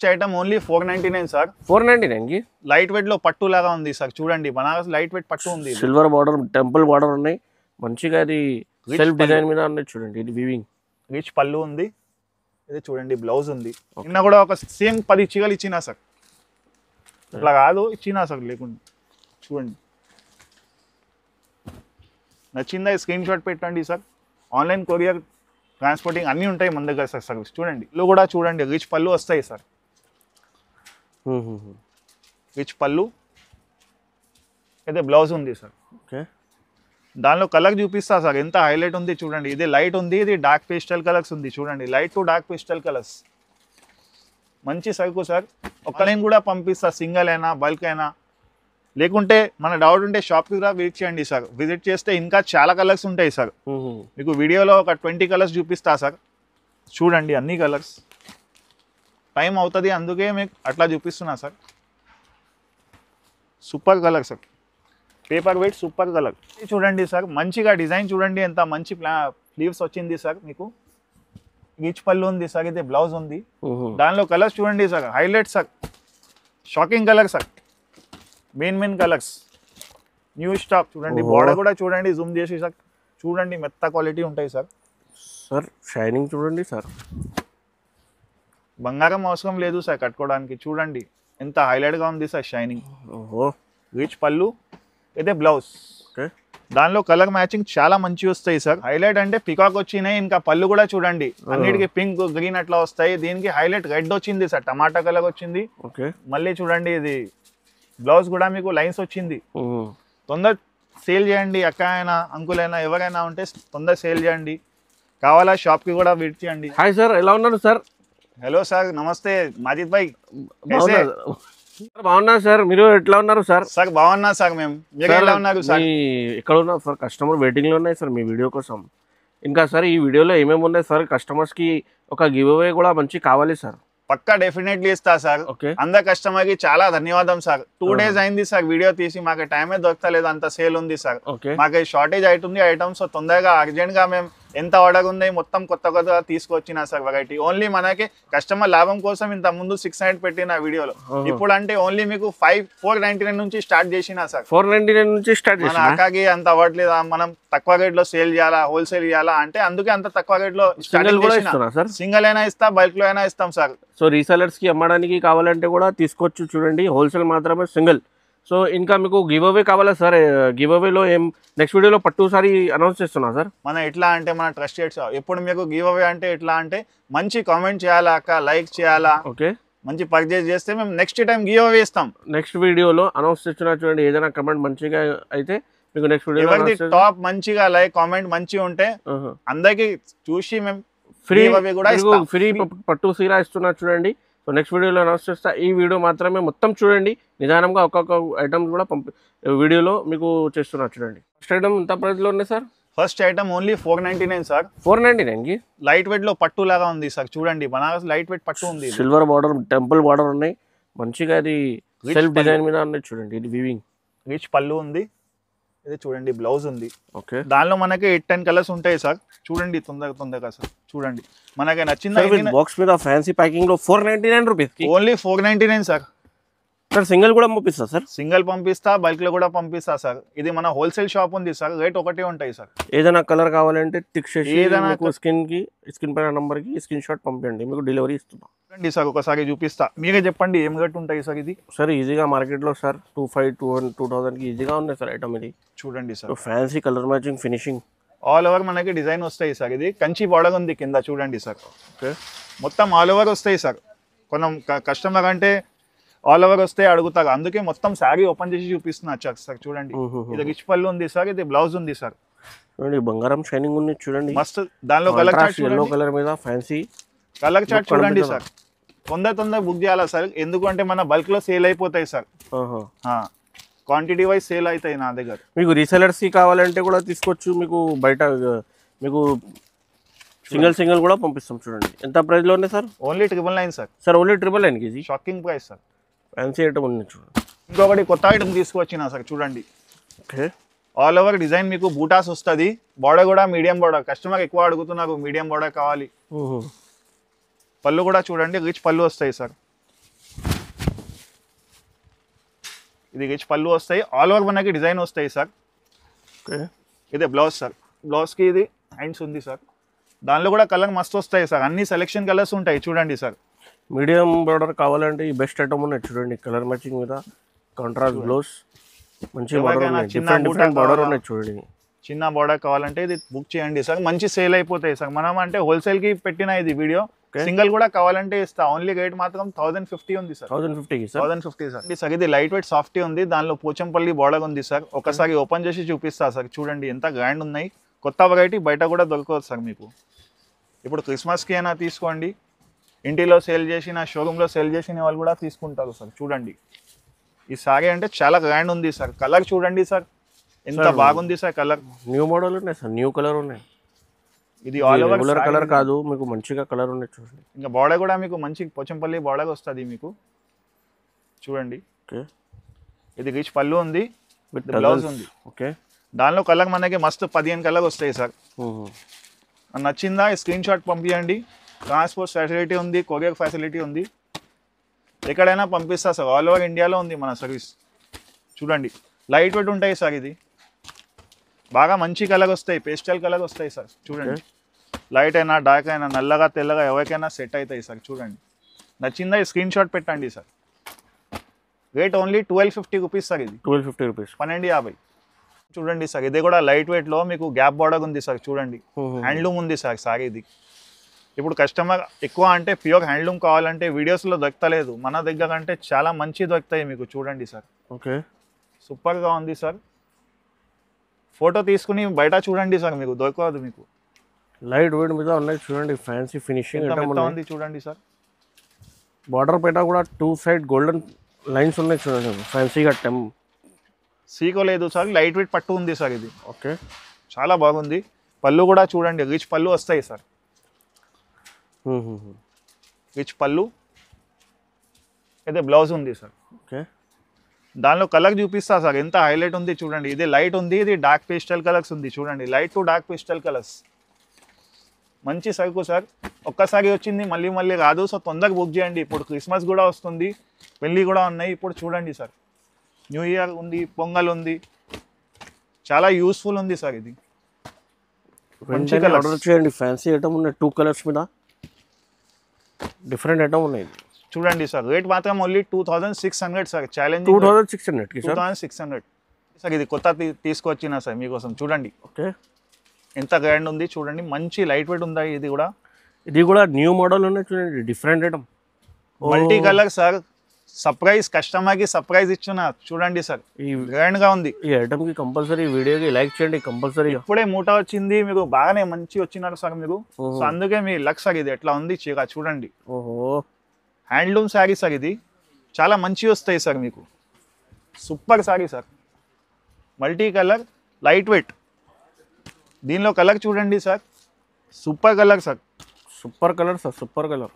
Item only 499 sir. 499 కి light weight లో పట్టు లాగా ఉంది సార్. చూడండి బనారస్ లైట్ వెయిట్ పట్టు ఉంది. సిల్వర్ బార్డర్, టెంపుల్ బార్డర్ ఉన్నాయి. మంచిగా అది సెల్ఫ్ డిజైన్ మీద ఉన్నాయి చూడండి. ఇది వీవింగ్ రిచ్ పళ్ళు ఉంది. ఇది చూడండి బ్లౌజ్ ఉంది. నిన్న కూడా ఒక సేమ్ 10 చీరలు ఇచ్చినా సార్. ఇట్లా కాదు ఇచ్చినా సార్ లేకుండా. చూడండి నచ్చిందా స్క్రీన్ షాట్ పెట్టండి సార్. ఆన్లైన్ కొరియర్ ట్రాన్స్పోర్టింగ్ అన్నీ ఉంటాయి మన దగ్గర సార్ సర్వీస్. చూడండి ఇల్లు కూడా చూడండి రిచ్ పళ్ళు వస్తాయి సార్. రిచ్ పళ్ళు అయితే బ్లౌజ్ ఉంది సార్. ఓకే దానిలో కలర్ చూపిస్తా సార్ ఎంత హైలైట్ ఉంది చూడండి. ఇది లైట్ ఉంది, ఇది డార్క్ పేస్టల్ కలర్స్ ఉంది. చూడండి light to dark pastel colours మంచి సరుకు సార్. ఒక్క లైన్ కూడా పంపిస్తా, సింగిల్ అయినా బల్క్ అయినా. లేకుంటే మన డౌట్ ఉంటే షాప్కి కూడా విజిట్ చేయండి సార్. విజిట్ చేస్తే ఇంకా చాలా కలర్స్ ఉంటాయి సార్. మీకు వీడియోలో ఒక 20 కలర్స్ చూపిస్తా సార్. చూడండి అన్ని కలర్స్. టైం అవుతుంది అందుకే మీకు అట్లా చూపిస్తున్నా sir. Super colour sir. Paper weight super colour. చూడండి సార్ మంచిగా డిజైన్ చూడండి ఎంత మంచి స్లీవ్స్ వచ్చింది సార్. మీకు రిచ్ పళ్ళు ఉంది సార్. ఇది బ్లౌజ్ ఉంది. దానిలో కలర్స్ చూడండి sir highlight sir. Shocking colour sir. Main colours new stock. చూడండి బోర్డర్ కూడా చూడండి జూమ్ చేసి సార్. చూడండి మెత్త క్వాలిటీ ఉంటాయి సార్. సార్ షైనింగ్ చూడండి సార్. బంగారం అవసరం లేదు సార్ కట్టుకోవడానికి. చూడండి ఎంత హైలైట్గా ఉంది సార్ షైనింగ్. రిచ్ పళ్ళు ఇదే బ్లౌజ్. దానిలో కలర్ మ్యాచింగ్ చాలా మంచి వస్తాయి సార్. హైలైట్ అంటే పికాక్ వచ్చినాయి. ఇంకా పళ్ళు కూడా చూడండి అన్నిటికీ పింక్ గ్రీన్ అట్లా వస్తాయి. దీనికి హైలైట్ రెడ్ వచ్చింది సార్. టమాటా కలర్ వచ్చింది. మళ్ళీ చూడండి ఇది బ్లౌజ్ కూడా మీకు లైన్స్ వచ్చింది. తొందర సేల్ చేయండి. అక్క అయినా అంకుల్ అయినా ఎవరైనా ఉంటే తొందర సేల్ చేయండి. కావాలా షాప్కి కూడా విజిట్ చేయండి. హాయ్ సార్, ఎలా ఉన్నారు సార్? హలో సార్, నమస్తే మాజిద్ భాయ్. బాగున్నా సార్, మీరు ఎట్లా ఉన్నారు సార్? సార్ బాగున్నా సార్. మేము మీరు ఎలా ఉన్నారు సార్? ఎక్కడ ఉన్నారు సార్? కస్టమర్ వెయిటింగ్ లో ఉన్నాయి సార్ మీ వీడియో కోసం. ఇంకా సార్ ఈ వీడియోలో ఏమేమి ఉన్నాయి సార్? కస్టమర్స్ కి ఒక గివ్ అవే కూడా మంచి కావాలి సార్. పక్కా డెఫినెట్లీ ఇస్తా సార్. అందరు కస్టమర్ కి చాలా ధన్యవాదం సార్. 2 days అయింది సార్ వీడియో తీసి. మాకు టైమే దొరకలేదు, అంత సేల్ ఉంది సార్. మాకు షార్టేజ్ అవుతుంది ఐటమ్స్. తొందరగా అర్జెంట్ గా మేము ఎంత ఆర్డర్ ఉంది మొత్తం కొత్తగా తీసుకొచ్చినా సార్ వెరైటీ. ఓన్లీ మనకి కస్టమర్ లాభం కోసం ఇంత ముందు 600 పెట్టిన వీడియోలో. ఇప్పుడు అంటే ఓన్లీ మీకు 499 నుంచి స్టార్ట్ చేసినా సార్. 499 నుంచి స్టార్ట్ చేసిన. మన అక్కకి అంత అవ్వట్లేదా, మనం తక్కువ రేట్ లో సేల్ చేయాలా, హోల్సేల్ చేయాలా అంటే అందుకే అంత తక్కువ రేట్ లో సింగిల్ అయినా ఇస్తా, బల్క్ లో అయినా ఇస్తాం సార్. సో రీసెలర్స్ కి అమ్మడానికి కావాలంటే కూడా తీసుకోవచ్చు. చూడండి హోల్సేల్ మాత్రమే, సింగిల్. సో ఇంకా మీకు గివ్ అవే కావాలా సార్? గివ్ అవేలో ఏం నెక్స్ట్ వీడియోలో పట్టుసారి అనౌన్స్ చేస్తున్నా సార్. మన ఎట్లా అంటే మన ట్రస్టెడ్ ఎప్పుడు మీకు గివ్ అవే అంటే ఎట్లా అంటే మంచి కామెంట్ చేయాలా అక్క, లైక్ చేయాలా, ఓకే మంచి పర్చేజ్ చేస్తే మేము నెక్స్ట్ టైం గివ్ అవే ఇస్తాం. నెక్స్ట్ వీడియోలో అనౌన్స్ చేస్తున్నా చూడండి. ఏదైనా కమెంట్ మంచిగా అయితే మీకు నెక్స్ట్ వీడియో టాప్ మంచిగా లైక్ కామెంట్ మంచిగా ఉంటే అందరికి చూసి మేము ఫ్రీ కూడా ఫ్రీ పట్టు సీరా ఇస్తున్నా చూడండి. సో నెక్స్ట్ వీడియోలో అనౌన్స్ చేస్తా. ఈ వీడియో మాత్రమే మొత్తం చూడండి. నిదానంగా ఒక్కొక్క ఐటమ్ కూడా వీడియోలో మీకు చేస్తున్నా చూడండి. ఫస్ట్ ఐటమ్ ఎంత ప్రైస్లో ఉన్నాయి sir? First item only 499 sir. 499 కి లైట్ వెయిట్ లో పట్టు లాగా ఉంది సార్. చూడండి బనారస్ లైట్ వెయిట్ పట్టు ఉంది. సిల్వర్ బార్డర్, టెంపుల్ బార్డర్ ఉన్నాయి. మంచిగా అది సెల్ఫ్ డిజైన్ మీద ఉన్నాయి చూడండి. ఇది వీవింగ్ రిచ్ పళ్ళు ఉంది. ఇది చూడండి బ్లౌజ్ ఉంది. ఓకే దానిలో దానిలో మనకి 8-10 కలర్స్ ఉంటాయి సార్. చూడండి తొందరగా సార్. చూడండి మనకి నచ్చింది. బాక్స్ మీద ఫ్యాన్సీ ప్యాకింగ్ లో 499 rupees. Only 499 sir. Sir single కూడా పంపిస్తా సార్? సింగిల్ పంపిస్తా, బల్క్ లో కూడా పంపిస్తా సార్. ఇది మన హోల్సేల్ షాప్ ఉంది సార్. రేట్ ఒకటే ఉంటాయి సార్. ఏదైనా కలర్ కావాలంటే టిక్ చేసి స్క్రీన్ పైన నంబర్ కి స్క్రీన్ షాట్ పంపించండి, మీకు డెలివరీ ఇస్తున్నాం. చూడండి సార్ ఒకసారి చూపిస్తా. మీరే చెప్పండి ఏం రేట్ ఉంటాయి సార్ ఇది? సార్ ఈజీగా మార్కెట్ లో సార్ 2500-2000 కి ఈజీగా ఉన్నాయి సార్ ఐటమ్. ఇది చూడండి sir fancy colour matching finishing all over మనకి డిజైన్ వస్తాయి సార్. ఇది కంచి బార్డర్ ఉంది కింద చూడండి సార్. ఓకే మొత్తం ఆల్ ఓవర్ వస్తాయి సార్. కొంచెం కస్టమర్ అంటే ఆల్ ఓవర్ వస్తే అడుగుతారు, అందుకే మొత్తం శారీ ఓపెన్ చేసి చూపిస్తున్నా సార్. చూడండి ఇది రిచ్ పళ్ళు ఉంది సార్. ఇది బ్లౌజ్ ఉంది సార్. చూడండి బంగారం షైనింగ్ ఉంది చూడండి మస్త్. దానిలో కలర్ చార్ట్ ఎల్లో కలర్ మీద ఫ్యాన్సీ కలర్ చార్ట్ చూడండి సార్. తొందర బుక్ చేయాలా సార్, ఎందుకంటే మన బల్క్ లో సేల్ అయిపోతాయి సార్. క్వాంటిటీ వైజ్ సేల్ అవుతాయి నా దగ్గర. మీకు రీసెలర్స్ కి కావాలంటే కూడా తీసుకోవచ్చు. మీకు బయట మీకు సింగిల్ కూడా పంపిస్తాం. చూడండి ఎంత ప్రైస్ లో ఉన్నాయి sir? Only 999 sir. Sir only 999 KG. Shocking price sir. Fancy item ఉంది చూడండి. ఇంకొకటి కొత్త ఐటమ్ తీసుకొచ్చినా సార్. చూడండి ఓకే ఆల్ ఓవర్ డిజైన్ మీకు బూటాస్ వస్తుంది. బార్డర్ కూడా మీడియం బార్డర్. కస్టమర్ ఎక్కువ అడుగుతున్నారు మీడియం బార్డర్ కావాలి. పళ్ళు కూడా చూడండి రిచ్ పళ్ళు వస్తాయి సార్. ఇది రిచ్ పళ్ళు వస్తాయి, ఆల్ ఓవర్ మనకి డిజైన్ వస్తాయి సార్. ఓకే, ఇదే బ్లౌజ్ సార్. బ్లౌజ్కి ఇది హ్యాండ్స్ ఉంది సార్. దానిలో కూడా కలర్ మస్తు వస్తాయి సార్, అన్ని సెలెక్షన్ కలర్స్ ఉంటాయి చూడండి సార్. మీడియం బార్డర్ కావాలంటే ఈ బెస్ట్ ఐటమ్ ఉన్నాయి చూడండి. కలర్ మ్యాచింగ్ మీద కాంట్రాస్ట్ బ్లౌజ్, మంచి బార్డర్ ఉన్నాయి, డిఫరెంట్ బార్డర్ ఉన్నాయి చూడండి. చిన్న బార్డర్ కావాలంటే ఇది బుక్ చేయండి సార్, మంచి సేల్ అయిపోతాయి సార్. మనం అంటే హోల్సేల్కి పెట్టిన ఇది వీడియో, సింగిల్ కూడా కావాలంటే ఇస్తా. ఓన్లీ రేట్ మాత్రం 1050 ఉంది సార్. 1050 సార్. సార్ ఇది లైట్ వెయిట్ సాఫ్టీ ఉంది, దానిలో పోచంపల్లి బార్డర్ ఉంది సార్. ఒకసారి ఓపెన్ చేసి చూపిస్తా సార్, చూడండి ఎంత గ్రాండ్ ఉన్నాయి. కొత్త వెరైటీ బయట కూడా దొరకదు సార్ మీకు. ఇప్పుడు క్రిస్మస్కి అయినా తీసుకోండి, ఇంటిలో సేల్ చేసిన, షోరూంలో సేల్ చేసిన వాళ్ళు కూడా తీసుకుంటారు సార్. చూడంండి ఈ సారీ అంటే చాలా గ్రాండ్ ఉంది సార్. కలర్ చూడండి సార్ ఎంత బాగుంది సార్. కలర్ న్యూ మోడల్ ఉన్నాయి సార్, న్యూ కలర్ ఉన్నాయి. ఇది ఆల్ ఓవర్ కలర్ కాదు, మీకు మంచిగా కలర్ ఉన్నాయి చూడండి. ఇంకా బార్డర్ కూడా మీకు మంచి పోచంపల్లి బార్డర్ వస్తుంది మీకు చూడండి. ఓకే, ఇది రిచ్ పళ్ళు ఉంది, విత్ బ్లౌజ్ ఉంది. ఓకే, దానిలో కలర్ మనకి మస్తు 15 కలర్ వస్తాయి సార్. నచ్చిందా స్క్రీన్ షాట్ పంపించండి. ట్రాన్స్పోర్ట్ ఫెసిలిటీ ఉంది, కొరియర్ ఫెసిలిటీ ఉంది, ఎక్కడైనా పంపిస్తా సార్. ఆల్ ఓవర్ ఇండియాలో ఉంది మన సర్వీస్. చూడండి లైట్ వెయిట్ ఉంటాయి సార్. ఇది బాగా మంచి కలర్ వస్తాయి, పేస్టల్ కలర్ వస్తాయి సార్. చూడండి లైట్ అయినా డార్క్ అయినా, నల్లగా తెల్లగా ఎవరికైనా సెట్ అవుతాయి సార్. చూడండి నచ్చిందా స్క్రీన్ షాట్ పెట్టండి sir. Rate only 1250 rupees sir. ఇది 1250 రూపీస్, 1250. చూడండి సార్ ఇది కూడా లైట్ వెయిట్లో మీకు గ్యాప్ బార్డర్ ఉంది సార్. చూడండి హ్యాండ్లూమ్ ఉంది సార్ సారీ. ఇది ఇప్పుడు కస్టమర్ ఎక్కువ అంటే ప్యూర్ హ్యాండ్లూమ్ కావాలంటే వీడియోస్లో దొరకలేదు, మన దగ్గర అంటే చాలా మంచి దొరుకుతాయి మీకు. చూడండి సార్. ఓకే, సూపర్గా ఉంది సార్. ఫోటో తీసుకుని బయట చూడండి సార్, మీకు దొరకదు. మీకు లైట్ వెయిట్ మీద ఉన్నాయి చూడండి, ఫ్యాన్సీ ఫినిషింగ్ ఉంది చూడండి సార్. బార్డర్ పైన కూడా 2 సైడ్ గోల్డెన్ లైన్స్ ఉన్నాయి చూడండి, ఫ్యాన్సీగా సీకో లేదు సార్, లైట్ వెయిట్ పట్టు ఉంది సార్. ఇది ఓకే, చాలా బాగుంది. పళ్ళు కూడా చూడండి రిచ్ పళ్ళు వస్తాయి సార్. రిచ్ పళ్ళు, అయితే బ్లౌజ్ ఉంది సార్. ఓకే, దానిలో కలర్ చూపిస్తా సార్ ఎంత హైలైట్ ఉంది చూడండి. ఇది లైట్ ఉంది, ఇది డార్క్ పేస్టల్ కలర్స్ ఉంది చూడండి. Light to dark pastel colours మంచి సరుకు సార్. ఒక్కసారి వచ్చింది మళ్ళీ మళ్ళీ రాదు. సో తొందరగా బుక్ చేయండి. ఇప్పుడు క్రిస్మస్ కూడా వస్తుంది, పెళ్ళి కూడా ఉన్నాయి. ఇప్పుడు చూడండి సార్, న్యూ ఇయర్ ఉంది, పొంగల్ ఉంది, చాలా యూస్ఫుల్ ఉంది సార్. ఇది మంచి కలర్ చేయండి. ఫ్యాన్సీ ఐటమ్ ఉన్నాయి, 2 కలర్స్ మీద డిఫరెంట్ ఐటమ్ ఉన్నాయి చూడండి సార్. రేట్ మాత్రం ఓన్లీ 2600 సార్. Challenge 2600 sir. ఇది కొత్త తీసుకొచ్చిన సార్ మీకోసం. చూడండి ఓకే, ఎంత గ్రాండ్ ఉంది చూడండి. మంచి లైట్ వెయిట్ ఉంది. ఇది కూడా న్యూ మోడల్ ఉన్నాయి చూడండి, different item, multi colour sir. Surprise, కస్టమర్కి సర్ప్రైజ్ ఇచ్చిన చూడండి సార్. ఈ గ్రాండ్ గా ఉంది. ఈ ఐటమ్ కి కంపల్సరీ వీడియోకి లైక్ చేయండి కంపల్సరీ. ఇప్పుడే మూట వచ్చింది మీకు, బాగానే మంచి వచ్చినారు సార్ మీకు. సో అందుకే మీ లక్ సార్. ఇది ఎట్లా ఉంది చీర చూడండి. ఓహో, హ్యాండ్లూమ్ శారీ సార్. ఇది చాలా మంచి వస్తాయి సార్ మీకు. Super sari sir. Multi colour, light weight. దీనిలో కలర్ చూడండి sir, super colour sir. Super colour sir, super colour.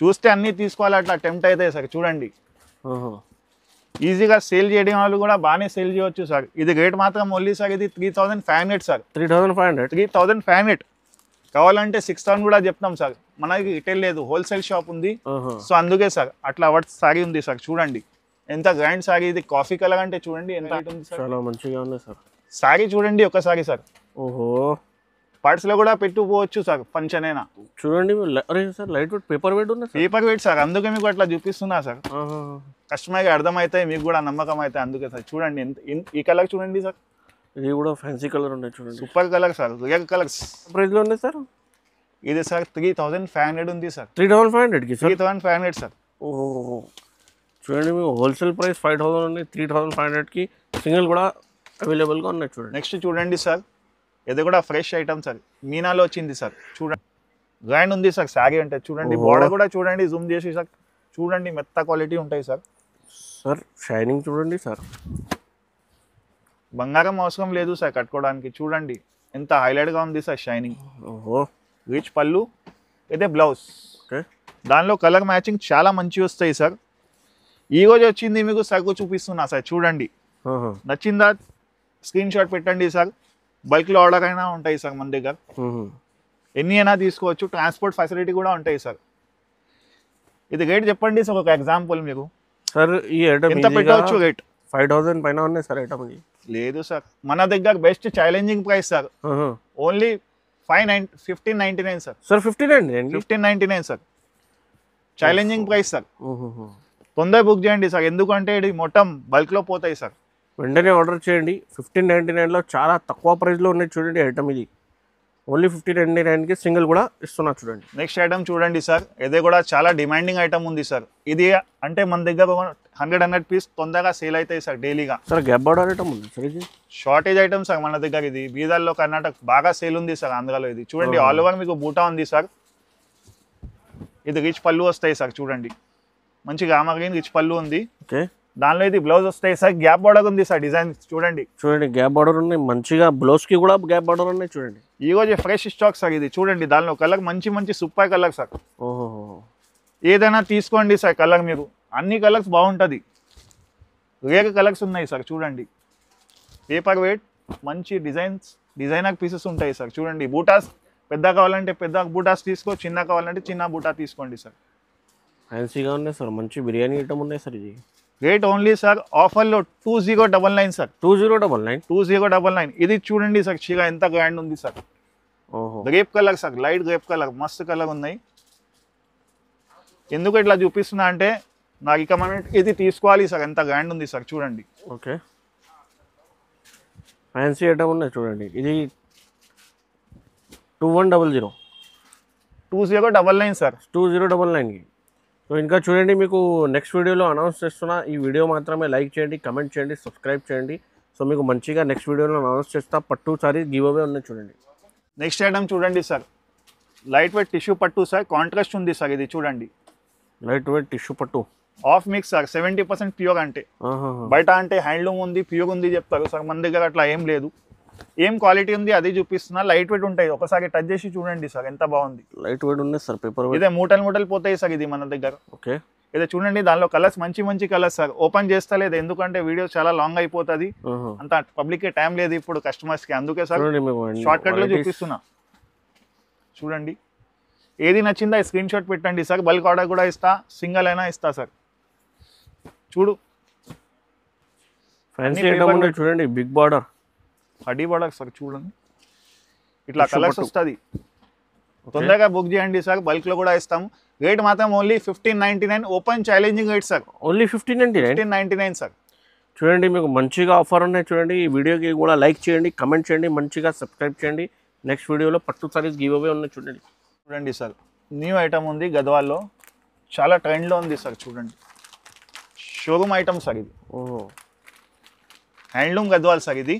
చూస్తే అన్నీ తీసుకోవాలి అట్లా టెంప్ట్ అవుతాయి సార్. చూడండి ఈజీగా సేల్ చేయడం వాళ్ళు కూడా బాగానే సేల్ చేయవచ్చు సార్. ఇది రేట్ మాత్రం ఓన్లీ సార్ ఇది 3500 సార్. 3500 కావాలంటే 6000 కూడా చెప్తాం సార్. మనకి రిటైల్ లేదు, హోల్సేల్ షాప్ ఉంది. సో అందుకే సార్ అట్లా వర్త్ సారీ ఉంది సార్. చూడండి ఎంత గ్రాండ్ సారీ. ఇది కాఫీ కలర్ అంటే చూడండి ఎంత ఉంది సార్. చాలా మంచిగా ఉంది సార్. సారీ చూడండి ఒకసారి సార్. ఓహో, పర్స్ లో కూడా పెట్టుకోవచ్చు సార్, ఫంక్షన్ అయినా. చూడండి sir, light weight paper weight ఉంది. పేపర్ వెయిట్ సార్, అందుకే మీకు అట్లా చూపిస్తున్నా సార్. కస్టమర్కి అర్థమవుతాయి, మీకు కూడా నమ్మకం అవుతాయి, అందుకే సార్. చూడండి ఈ కలర్ చూడండి సార్. ఇది కూడా ఫ్యాన్సీ కలర్ ఉన్నాయి చూడండి, super colour sir. Real colours. Price లో ఉంది సార్ ఇది సార్ 3500 ఉంది సార్. 3500 3500 సార్. ఓహో, చూడండి మీకు హోల్సేల్ ప్రైస్ 5000 ఉంది, 3500 సింగిల్ కూడా అవైలబుల్గా ఉన్నాయి చూడండి. నెక్స్ట్ చూడండి సార్, ఇది కూడా ఫ్రెష్ ఐటమ్ సార్. మీనాలో వచ్చింది సార్. చూడండి గ్రాండ్ ఉంది సార్ శారీ అంటే. చూడండి బోర్డర్ కూడా చూడండి, జూమ్ చేసి సార్. చూడండి మెత్త క్వాలిటీ ఉంటాయి సార్. సార్ షైనింగ్ చూడండి సార్. బంగారం అవసరం లేదు సార్ కట్టుకోవడానికి. చూడండి ఎంత హైలైట్గా ఉంది సార్ షైనింగ్. ఓహో, రిచ్ పళ్ళు, ఇదే బ్లౌజ్. ఓకే, దానిలో కలర్ మ్యాచింగ్ చాలా మంచి వస్తాయి సార్. ఈ రోజు వచ్చింది మీకు సరుకు చూపిస్తున్నా సార్. చూడండి నచ్చిందా స్క్రీన్ షాట్ పెట్టండి సార్. బల్క్లో ఆర్డర్ అయినా ఉంటాయి సార్ మన దగ్గర. ఎన్ని అయినా తీసుకోవచ్చు, ట్రాన్స్పోర్ట్ ఫెసిలిటీ కూడా ఉంటాయి సార్. ఇది రేట్ చెప్పండి సార్, ఒక ఎగ్జాంపుల్ మీకు సార్. ఈ ఐటమ్ ఎంత పెట్టవచ్చు రేట్? 5000 పైన ఉన్నాయి సార్ ఐటమ్ ఇది. లేదు సార్, మన దగ్గర best challenging price sir, only 1599 sir. Sir 1599 1599 sir, challenging price sir. తొందర బుక్ చేయండి సార్, ఎందుకంటే ఇది మొత్తం బల్క్లో పోతాయి సార్. వెంటనే ఆర్డర్ చేయండి. 1599లో చాలా తక్కువ ప్రైస్లో ఉన్నాయి చూడండి ఐటమ్ ఇది. ఓన్లీ 1599కి సింగిల్ కూడా ఇస్తున్నా చూడండి. నెక్స్ట్ ఐటమ్ చూడండి సార్, ఇది కూడా చాలా డిమాండింగ్ ఐటమ్ ఉంది సార్. ఇది అంటే మన దగ్గర 100 పీస్ తొందరగా సేల్ అవుతాయి సార్ డైలీగా. సార్ గ్యాప్ బార్డర్ ఐటమ్ ఉంది సార్, ఇది షార్టేజ్ ఐటమ్ సార్ మన దగ్గర. ఇది బీదర్లో కర్ణాటక బాగా సేల్ ఉంది సార్, ఆంధ్రాలో. ఇది చూడండి ఆల్ ఓవర్ మీకు బూటా ఉంది సార్. ఇది రిచ్ పళ్ళు వస్తాయి సార్, చూడండి మంచి గామా గ్రీన్ రిచ్ పళ్ళు ఉంది. ఓకే, దానిలో ఇది బ్లౌజ్ వస్తాయి సార్. గ్యాప్ బార్డర్ ఉంది సార్, డిజైన్ చూడండి. చూడండి గ్యాప్ బార్డర్ ఉన్నాయి మంచిగా, బ్లౌజ్ కి కూడా గ్యాప్ బార్డర్ ఉన్నాయి చూడండి. ఈ రోజు ఫ్రెష్ స్టాక్ సార్ ఇది. చూడండి దానిలో కలర్ మంచి మంచి సూపర్ కలర్ సార్. ఓహో, ఏదైనా తీసుకోండి సార్ కలర్, మీరు అన్ని కలర్స్ బాగుంటుంది. రేర్ కలర్స్ ఉన్నాయి సార్, చూడండి పేపర్ వెయిట్ మంచి డిజైనర్ పీసెస్ ఉంటాయి సార్. చూడండి బూటాస్ పెద్ద కావాలంటే పెద్ద బూటాస్ తీసుకో, చిన్న కావాలంటే చిన్న బూటా తీసుకోండి సార్. ఫ్యాన్సీగా ఉన్నాయి సార్, మంచి బిర్యానీ ఐటమ్ ఉన్నాయి సార్. ఇది రేట్ ఓన్లీ సార్ ఆఫర్లో 2099 సార్. 2099 2099. ఇది చూడండి సార్ చీర ఎంత గ్రాండ్ ఉంది సార్. ఓహో, grape colour sir, light grape colour, మస్తు కలర్ ఉన్నాయి. ఎందుకు ఇట్లా చూపిస్తున్నా అంటే నాకు ఇక మనం ఇది తీసుకోవాలి సార్, ఎంత గ్రాండ్ ఉంది సార్ చూడండి. ఓకే, ఫ్యాన్సీ ఐటమ్ ఉన్నాయి చూడండి. ఇది 2100 2099 సార్. 2099కి. సో ఇంకా చూడండి, మీకు నెక్స్ట్ వీడియోలో అనౌన్స్ చేస్తున్నా. ఈ వీడియో మాత్రమే లైక్ చేయండి, కమెంట్ చేయండి, సబ్స్క్రైబ్ చేయండి. సో మీకు మంచిగా నెక్స్ట్ వీడియోలో అనౌన్స్ చేస్తా. పట్టు సారీ గివ్ అవే ఉన్నాయి చూడండి. నెక్స్ట్ ఐటమ్ చూడండి సార్, లైట్ వెయిట్ టిష్యూ పట్టు సార్, కాంట్రాస్ట్ ఉంది సార్. ఇది చూడండి లైట్ వెయిట్ టిష్యూ పట్టు, ఆఫ్ మిక్స్ సార్, 70% ప్యూర్. అంటే బయట అంటే హ్యాండ్లూమ్ ఉంది ప్యూర్ ఉంది చెప్తారు సార్, మన దగ్గర అట్లా ఏం లేదు. ఏం క్వాలిటీ ఉంది అది చూపిస్తున్నా. లైట్ వెయిట్ ఉంటాయి, ఒకసారి టచ్ చేసి చూడండి సార్ ఎంత బాగుంది. లైట్ వెయిట్ ఉంది సార్, పేపర్ ఇదే మూటలు పోతాయి సార్ ఇది మన దగ్గర. ఓకే, ఇదే చూడండి దానిలో కలర్స్ మంచి కలర్స్ సార్. ఓపెన్ చేస్తలేదు ఎందుకంటే వీడియో చాలా లాంగ్ అయిపోతుంది, అంత పబ్లిక్ టైం లేదు ఇప్పుడు కస్టమర్స్ కి, అందుకే సార్ షార్ట్ కట్ లో చూపిస్తున్నా. చూడండి ఏది నచ్చిందా స్క్రీన్ షాట్ పెట్టండి సార్. బల్క్ ఆర్డర్ కూడా ఇస్తా, సింగిల్ అయినా ఇస్తా సార్. చూడు ఫ్యాన్సీ ఐటమ్ ఉన్నాయి చూడండి, బిగ్ బార్డర్, హడీ బార్డర్ సార్. చూడండి ఇట్లా కలర్స్ వస్తుంది, తొందరగా బుక్ చేయండి సార్. బల్క్ లో కూడా ఇస్తాము. రేట్ మాత్రం only 1599, open challenging rate sir. Only 1599 sir. చూడండి మీకు మంచిగా ఆఫర్ ఉన్నాయి చూడండి. ఈ వీడియోకి కూడా లైక్ చేయండి, కమెంట్ చేయండి, మంచిగా సబ్స్క్రైబ్ చేయండి. నెక్స్ట్ వీడియోలో పట్టు సారీస్ గివ్ అవే ఉన్నాయి చూడండి. చూడండి సార్ న్యూ ఐటమ్ ఉంది గద్వాల్లో, చాలా ట్రెండ్లో ఉంది సార్. చూడండి షోరూమ్ ఐటమ్ సార్ ఇది. ఓహో, హ్యాండ్లూమ్ గద్వాల్ సార్. ఇది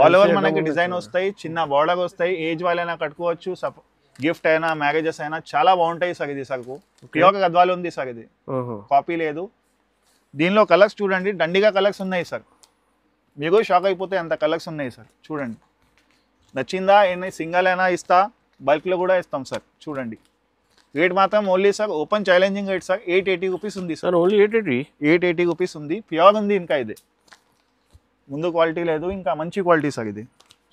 ఆల్ ఓవర్ మనకి డిజైన్ వస్తాయి, చిన్న బార్డర్ వస్తాయి. ఏజ్ వాళ్ళైనా కట్టుకోవచ్చు, గిఫ్ట్ అయినా మ్యారేజెస్ అయినా చాలా బాగుంటాయి సార్. ఇది సరుకు ప్యూర్ గద్వాల్ ఉంది సార్, ఇది కాపీ లేదు. దీనిలో కలర్స్ చూడండి, దండిగా కలర్స్ ఉన్నాయి సార్. మీకు షాక్ అయిపోతే అంత కలర్స్ ఉన్నాయి సార్. చూడండి నచ్చిందా, సింగిల్ అయినా ఇస్తా, బల్క్లో కూడా ఇస్తాం సార్. చూడండి రేట్ మాత్రం only sir open challenging rate sir. 880 rupees ఉంది సార్. ఓన్లీ 880 రూపీస్ ఉంది, ప్యూర్ ఉంది. ఇంకా ఇది ముందు క్వాలిటీ లేదు, ఇంకా మంచి క్వాలిటీ సార్. ఇది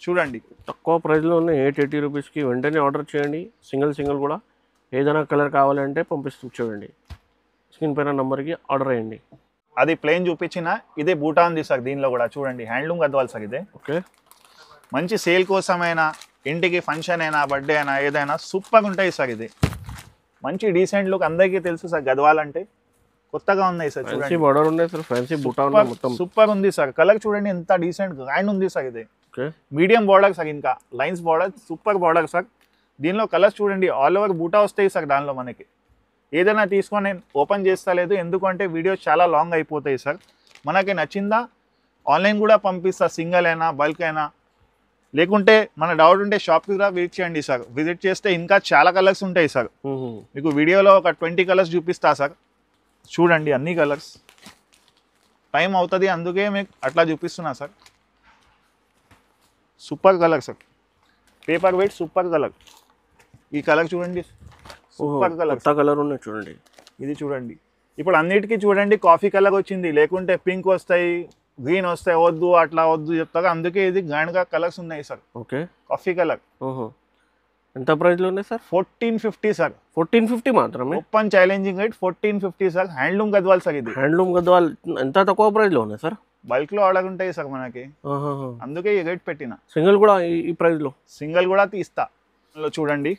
చూడండి తక్కువ ప్రైస్లో ఉన్నాయి 880 రూపీస్కి. వెంటనే ఆర్డర్ చేయండి, సింగిల్ కూడా. ఏదైనా కలర్ కావాలంటే పంపిస్తూ చూడండి, స్క్రీన్ పైన నెంబర్కి ఆర్డర్ అయ్యండి. అది ప్లెయిన్ చూపించిన, ఇదే బూటా ఉంది సార్. దీనిలో కూడా చూడండి హ్యాండ్లూమ్ గద్వాల్ సార్. ఇదే ఓకే, మంచి సేల్ కోసమైనా, ఇంటికి ఫంక్షన్ అయినా, బర్త్డే అయినా, ఏదైనా సూపర్గా ఉంటాయి సార్. ఇది మంచి డీసెంట్ లుక్, అందరికీ తెలుసు సార్ గద్వాల్ అంటే. కొత్తగా ఉన్నాయి సార్. ఫ్యాన్సీ బార్డర్ ఉన్నాయి సార్, ఫ్యాన్సీ బూటా ఉన్నాయి మొత్తం. సూపర్ ఉంది సార్. కలర్ చూడండి ఎంత డీసెంట్ గ్రాండ్ ఉంది సార్. ఇది ఓకే, మీడియం బార్డర్ సార్, ఇంకా lines border, super border sir. దీనిలో కలర్స్ చూడండి ఆల్ ఓవర్ బూటా వస్తాయి సార్. దానిలో మనకి ఏదైనా తీసుకొని నేను ఓపెన్ చేస్తలేదు ఎందుకంటే వీడియో చాలా లాంగ్ అయిపోతాయి సార్. మనకి నచ్చిందా ఆన్లైన్ కూడా పంపిస్తా, సింగిల్ అయినా బల్క్ అయినా. లేకుంటే మన డౌట్ ఉంటే షాప్కి కూడా విజిట్ చేయండి సార్. విజిట్ చేస్తే ఇంకా చాలా కలర్స్ ఉంటాయి సార్. మీకు వీడియోలో ఒక 20 కలర్స్ చూపిస్తా సార్. చూడండి అన్ని కలర్స్, టైం అవుతుంది అందుకే మీకు అట్లా చూపిస్తున్నా sir. Super colour sir, paper weight super colour. ఈ కలర్ చూడండి, సూపర్ కలర్. కలర్ ఉన్నాయి చూడండి. ఇది చూడండి ఇప్పుడు అన్నిటికీ చూడండి కాఫీ కలర్ వచ్చింది, లేకుంటే పింక్ వస్తాయి, గ్రీన్ వస్తాయి. వద్దు అట్లా వద్దు చెప్తారు, అందుకే ఇది గ్రాండ్గా కలర్స్ ఉన్నాయి సార్. Okay, coffee colour. ఓహో, ఎంత ప్రైస్లో ఉన్నాయి సార్? 1450 సార్. 1450 మాత్రమే. Open challenging rate 1450 sir. Handloom Gadwal sir ఇది. హ్యాండ్లూమ్ గద్వాల్ ఎంత తక్కువ ప్రైస్లో ఉన్నాయి సార్? బల్క్లో ఆర్డర్ ఉంటాయి సార్ మనకి, అందుకే ఈ రేట్ పెట్టిన. సింగిల్ కూడా ఈ ప్రైస్లో? సింగిల్ కూడా తీస్తా. చూడండి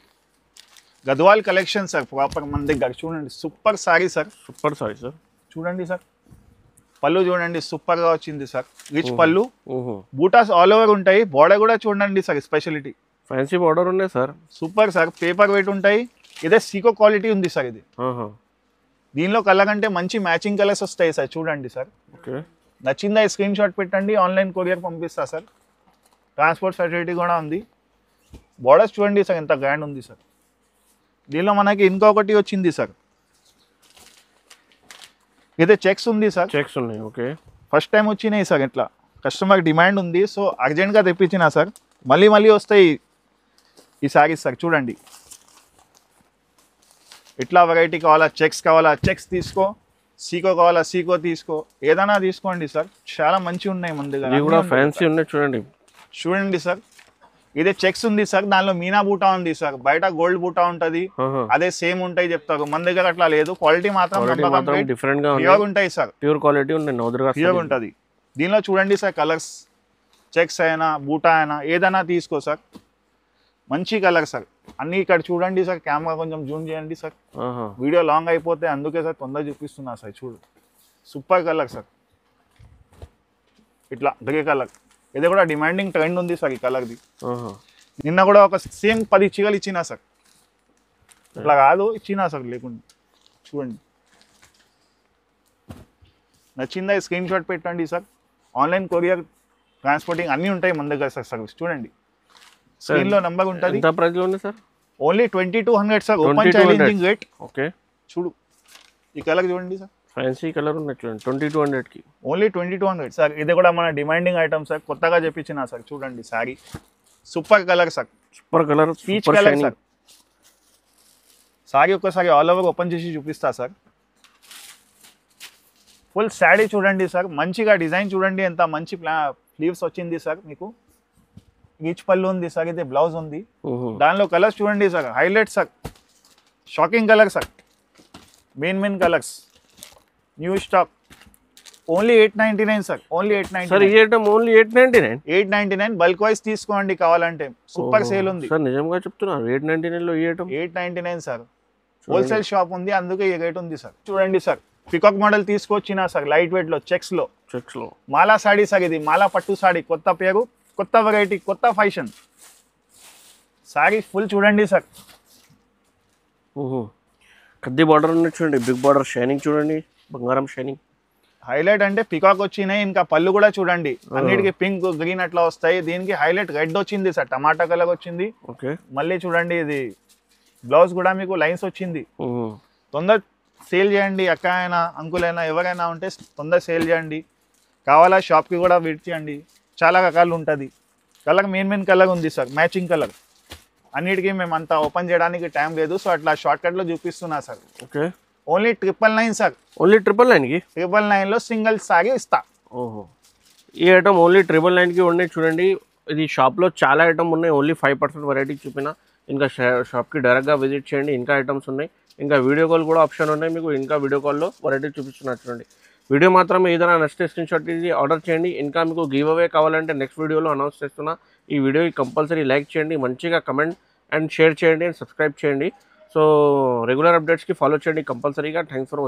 గద్వాల్ కలెక్షన్ సార్, ప్రాపర్ మన దగ్గర చూడండి. Super sorry sir. Super sorry sir. చూడండి సార్, పళ్ళు చూడండి సూపర్గా వచ్చింది సార్. రిచ్ పళ్ళు, బూటాస్ ఆల్ ఓవర్ ఉంటాయి. బోర్డర్ కూడా చూడండి సార్, స్పెషాలిటీ ఫ్యాన్సీ బోర్డర్ ఉన్నాయి sir. Super sir. Paper weight ఉంటాయి. ఇదే సీకో క్వాలిటీ ఉంది సార్ ఇది. దీనిలో కలర్ అంటే మంచి మ్యాచింగ్ కలర్స్ వస్తాయి సార్. చూడండి సార్, నచ్చిందా స్క్రీన్ షాట్ పెట్టండి, ఆన్లైన్ కొరియర్ పంపిస్తా సార్. ట్రాన్స్పోర్ట్ ఫెసిలిటీ కూడా ఉంది. బోర్డర్స్ చూడండి సార్ ఎంత గ్రాండ్ ఉంది సార్. దీనిలో మనకి ఇంకొకటి వచ్చింది సార్, ఇదే చెక్స్ ఉంది సార్. చెక్స్ ఉన్నాయి. ఓకే, ఫస్ట్ టైం వచ్చినాయి సార్. ఇట్లా కస్టమర్ డిమాండ్ ఉంది, సో అర్జెంట్గా తెప్పించిన సార్. మళ్ళీ వస్తాయి ఈ సారీస్ సార్. చూడండి ఇట్లా వెరైటీ కావాలా, చెక్స్ కావాలా చెక్స్ తీసుకో, సీకో కావాలా సీకో తీసుకో, ఏదైనా తీసుకోండి సార్. చాలా మంచిగా ఉన్నాయి మన దగ్గర. ఫ్యాన్సీ ఉన్నాయి చూడండి. చూడండి సార్, ఇదే చెక్స్ ఉంది సార్. దానిలో మీనా బూటా ఉంది సార్. బయట గోల్డ్ బూటా ఉంటది, అదే సేమ్ ఉంటాయి చెప్తారు. మన దగ్గర అట్లా లేదు. క్వాలిటీ మాత్రం డిఫరెంట్ గా ప్యూర్ ఉంటాయి సార్. ప్యూర్ క్వాలిటీ ఉన్నాయి, ప్యూర్ ఉంటది. దీనిలో చూడండి సార్, కలర్స్ చెక్స్ అయినా బూటా అయినా ఏదైనా తీసుకో సార్. మంచి కలర్ సార్ అన్ని. ఇక్కడ చూడండి సార్, కెమెరా కొంచెం జూమ్ చేయండి సార్. వీడియో లాంగ్ అయిపోతే అందుకే సార్ తొందర చూపిస్తున్నా సార్. చూడు సూపర్ కలర్ సార్. ఇట్లా గ్రే కలర్, ఇది కూడా డిమాండింగ్ ట్రెండ్ ఉంది సార్ ఈ కలర్ది. నిన్న కూడా ఒక సేమ్ 10 చీరలు ఇచ్చినా సార్. ఇట్లా కాదు, ఇచ్చినా సార్ లేకుండా. చూడండి నచ్చిందా స్క్రీన్ షాట్ పెట్టండి సార్. ఆన్లైన్ కొరియర్ ట్రాన్స్పోర్టింగ్ అన్నీ ఉంటాయి మన దగ్గర సార్. సర్వీస్ చూడండి, స్క్రీన్ లో నంబర్ ఉంటుంది. ఎంత ప్రైస్ లో ఉంది sir? Only 2200 sir. Open challenging rate. Okay, చూడు ఈ కలర్ చూడండి సార్, ఫ్యాన్సీ కలర్ ఉంది చూడండి. 2200 కి ఓన్లీ 2200 సార్. ఇది కూడా మన డిమాండింగ్ ఐటమ్ సార్, కొత్తగా చెప్పించిన సార్. చూడండి sorry super colour sir. Super colour, peach colour sir. Sorry ఒక్కసారి ఆల్ ఓవర్ ఓపెన్ చేసి చూపిస్తా సార్. ఫుల్ శారీ చూడండి సార్. మంచిగా డిజైన్ చూడండి, ఎంత మంచి స్లీవ్స్ వచ్చింది సార్. మీకు రిచ్ పళ్ళు ఉంది సార్. ఇది బ్లౌజ్ ఉంది. దానిలో కలర్స్ చూడండి sir, highlight sir. Shocking colour sir. Main colours, new stock. Only 899 sir. Only 899 sir. ఈ ఐటమ్ ఓన్లీ 899 బల్క్ వైస్ తీసుకోండి కావాలంటే. సూపర్ సేల్ ఉంది సార్. నిజంగా చెప్తున్నారు 899 లో ఈ ఐటమ్. 899 సార్. హోల్సేల్ షాప్ ఉంది, అందుకే ఈ రేట్ ఉంది సార్. చూడండి సార్, పికాక్ మోడల్ తీసుకొచ్చినా సార్, లైట్ వెయిట్ లో చెక్స్ లో. మాలా సాడీ సార్. ఇది మాలా పట్టు సాడీ. కొత్త పేరు, కొత్త వెరైటీ, కొత్త ఫ్యాషన్ సారీ. ఫుల్ చూడండి సార్. కద్ది బార్డర్ ఉంది చూడండి, బిగ్ బార్డర్ షైనింగ్ చూడండి, బంగారం షైనింగ్. హైలైట్ అంటే పికాక్ వచ్చినాయి. ఇంకా పళ్ళు కూడా చూడండి, అన్నిటికీ పింక్ గ్రీన్ అట్లా వస్తాయి. దీనికి హైలైట్ రెడ్ వచ్చింది సార్, టమాటా కలర్ వచ్చింది. మళ్ళీ చూడండి, ఇది బ్లౌజ్ కూడా మీకు లైన్స్ వచ్చింది. తొందర సేల్ చేయండి. అక్క అయినా అంకుల్ అయినా ఎవరైనా ఉంటే తొందర సేల్ చేయండి. కావాలా షాప్కి కూడా విజిట్ చేయండి. చాలా రకాలు ఉంటుంది. కలర్ మెయిన్ కలర్ ఉంది సార్, మ్యాచింగ్ కలర్. అన్నిటికీ మేము అంతా ఓపెన్ చేయడానికి టైం లేదు, సో అట్లా షార్ట్ కట్లో చూపిస్తున్నా sir. Okay, only 999 sir. Only 999కి 999లో సింగిల్ సారీ ఇస్తా. ఓహో, ఈ ఐటమ్ ఓన్లీ 999కి ఉన్నాయి చూడండి. ఇది షాప్లో చాలా ఐటమ్ ఉన్నాయి, ఓన్లీ 5% వెరైటీ చూపిన. ఇంకా షాప్కి డైరెక్ట్గా విజిట్ చేయండి. ఇంకా ఐటమ్స్ ఉన్నాయి. ఇంకా వీడియో కాల్ కూడా ఆప్షన్ ఉన్నాయి మీకు. ఇంకా వీడియో కాల్లో వెరైటీ చూపిస్తున్నారు చూడండి. వీడియో మాత్రం ఏదైనా నచ్చితే స్క్రీన్ షాట్ తీసి ఆర్డర్ చేయండి. ఇంకా మీకు గివ్ అవే కావాలంటే నెక్స్ట్ వీడియోలో అనౌన్స్ చేస్తున్నా. ఈ వీడియోకి కంపల్సరీ లైక్ చేయండి, మంచిగా కమెంట్ అండ్ షేర్ చేయండి అండ్ సబ్స్క్రైబ్ చేయండి. సో రెగ్యులర్ అప్డేట్స్కి ఫాలో చేయండి కంపల్సరీగా. Thanks for watching.